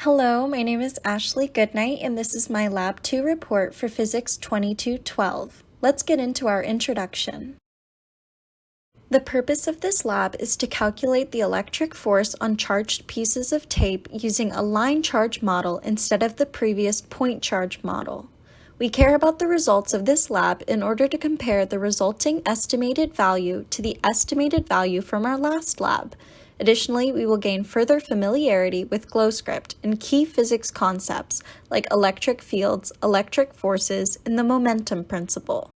Hello, my name is Ashley Goodnight, and this is my Lab 2 report for Physics 2212. Let's get into our introduction. The purpose of this lab is to calculate the electric force on charged pieces of tape using a line charge model instead of the previous point charge model. We care about the results of this lab in order to compare the resulting estimated value to the estimated value from our last lab. Additionally, we will gain further familiarity with GlowScript and key physics concepts like electric fields, electric forces, and the momentum principle.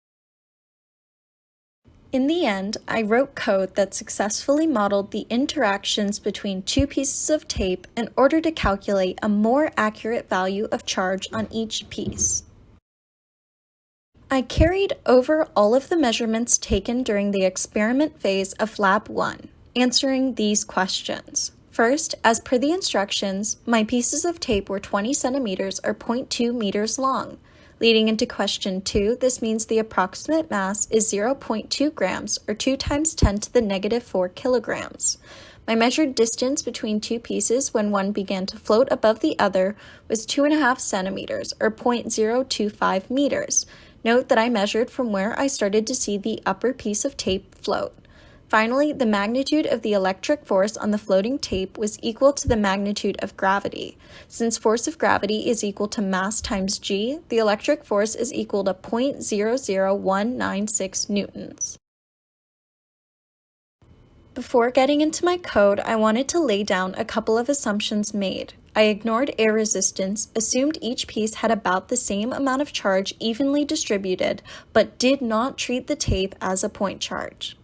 In the end, I wrote code that successfully modeled the interactions between two pieces of tape in order to calculate a more accurate value of charge on each piece. I carried over all of the measurements taken during the experiment phase of Lab 1. Answering these questions. First, as per the instructions, my pieces of tape were 20 centimeters or 0.2 meters long. Leading into question 2, this means the approximate mass is 0.2 grams or 2 times 10 to the negative 4 kilograms. My measured distance between two pieces when one began to float above the other was 2.5 centimeters or 0.025 meters. Note that I measured from where I started to see the upper piece of tape float. Finally, the magnitude of the electric force on the floating tape was equal to the magnitude of gravity. Since force of gravity is equal to mass times g, the electric force is equal to 0.00196 newtons. Before getting into my code, I wanted to lay down a couple of assumptions made. I ignored air resistance, assumed each piece had about the same amount of charge evenly distributed, but did not treat the tape as a point charge.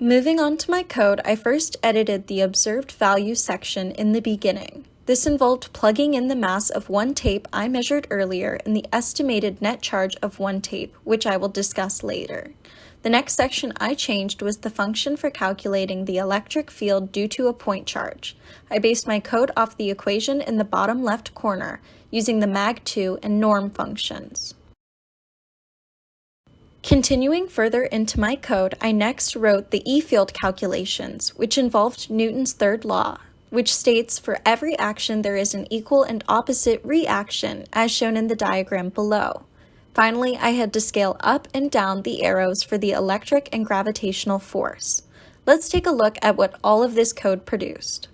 Moving on to my code, I first edited the observed value section in the beginning. This involved plugging in the mass of one tape I measured earlier and the estimated net charge of one tape, which I will discuss later. The next section I changed was the function for calculating the electric field due to a point charge. I based my code off the equation in the bottom left corner, using the mag2 and norm functions. Continuing further into my code, I next wrote the E-field calculations, which involved Newton's third law, which states for every action there is an equal and opposite reaction, as shown in the diagram below. Finally, I had to scale up and down the arrows for the electric and gravitational force. Let's take a look at what all of this code produced.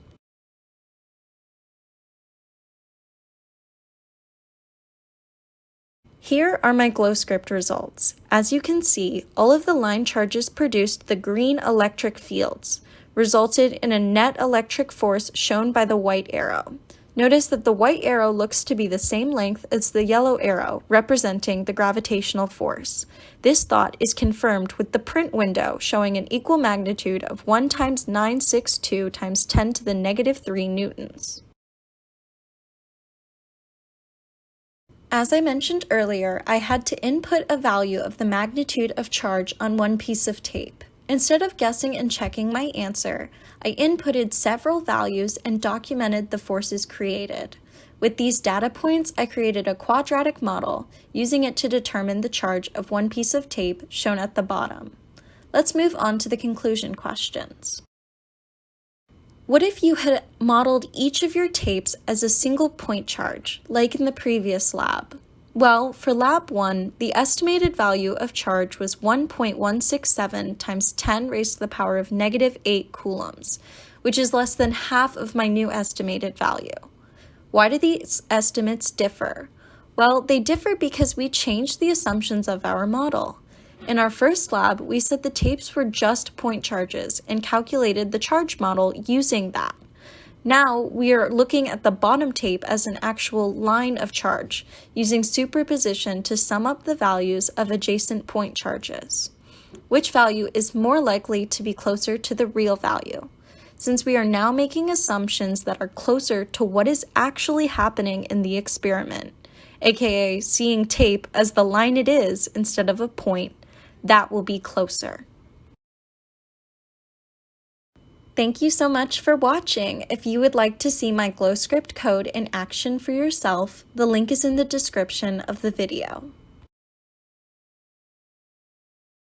Here are my GlowScript results. As you can see, all of the line charges produced the green electric fields, resulted in a net electric force shown by the white arrow. Notice that the white arrow looks to be the same length as the yellow arrow, representing the gravitational force. This thought is confirmed with the print window showing an equal magnitude of 1 times 962 times 10 to the negative 3 newtons. As I mentioned earlier, I had to input a value of the magnitude of charge on one piece of tape. Instead of guessing and checking my answer, I inputted several values and documented the forces created. With these data points, I created a quadratic model, using it to determine the charge of one piece of tape shown at the bottom. Let's move on to the conclusion questions. What if you had modeled each of your tapes as a single point charge, like in the previous lab? Well, for Lab 1, the estimated value of charge was 1.167 times 10 raised to the power of negative 8 coulombs, which is less than half of my new estimated value. Why do these estimates differ? Well, they differ because we changed the assumptions of our model. In our first lab, we said the tapes were just point charges and calculated the charge model using that. Now, we are looking at the bottom tape as an actual line of charge, using superposition to sum up the values of adjacent point charges. Which value is more likely to be closer to the real value? Since we are now making assumptions that are closer to what is actually happening in the experiment, aka seeing tape as the line it is instead of a point, that will be closer. Thank you so much for watching. If you would like to see my GlowScript code in action for yourself, the link is in the description of the video.